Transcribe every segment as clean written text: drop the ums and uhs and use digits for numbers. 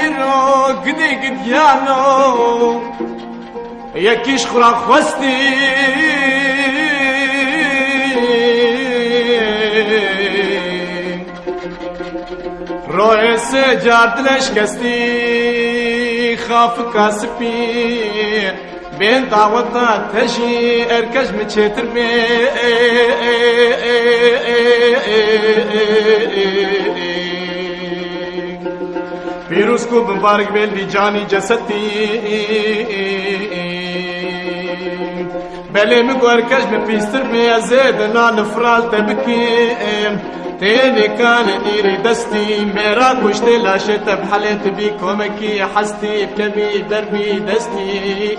ایرو گدی گدیانو یکیش خورا خواستی روی سجار دلش کستی خاف کاسپی بین دعوتا تشی ارکش مچتر بی پیروز کو مبارک بیل بی جانی جسدی بله مگو ارکش مپیستر بی ازید نان فرال تبکیم تیلی کان دیری دستی میرا کشتی لاشت بحلت بی کمکی حستی بکمی دربی دستی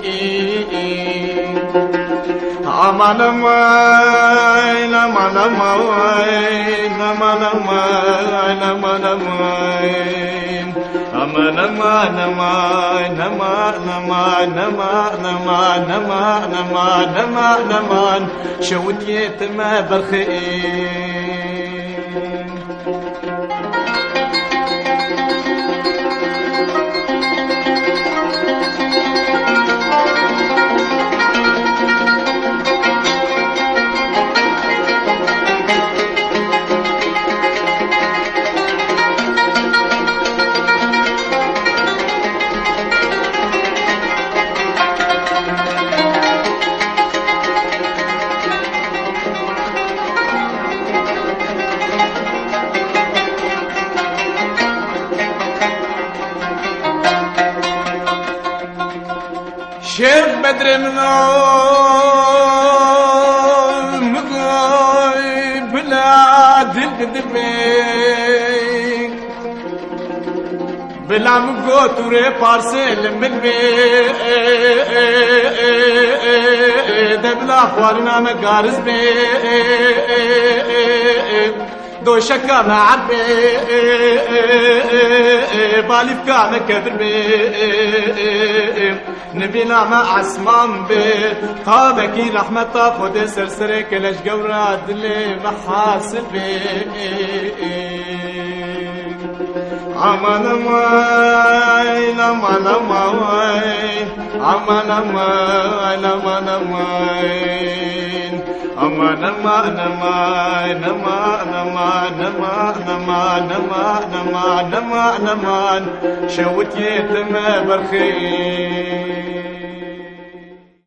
امان اماین امان اماین امان اماین امان اماین امان امان امان امان امان امان امان امان امان امان امان شوتيت ما بالخير شرب بدر منو مقاي بلا دل دبي بلا مقو توري پارسل من بي دبلا خوارنا مقارز بي دو شكا معبي باليف كان كذر بي نبينا مع عسمان بي طابكي رحمة خود سرسري كلش قورا دلي محاسب بي امان امان امان امان امان امان امان امان امان امان امان امان امان امان امان امان امان امان شوت يتم برخير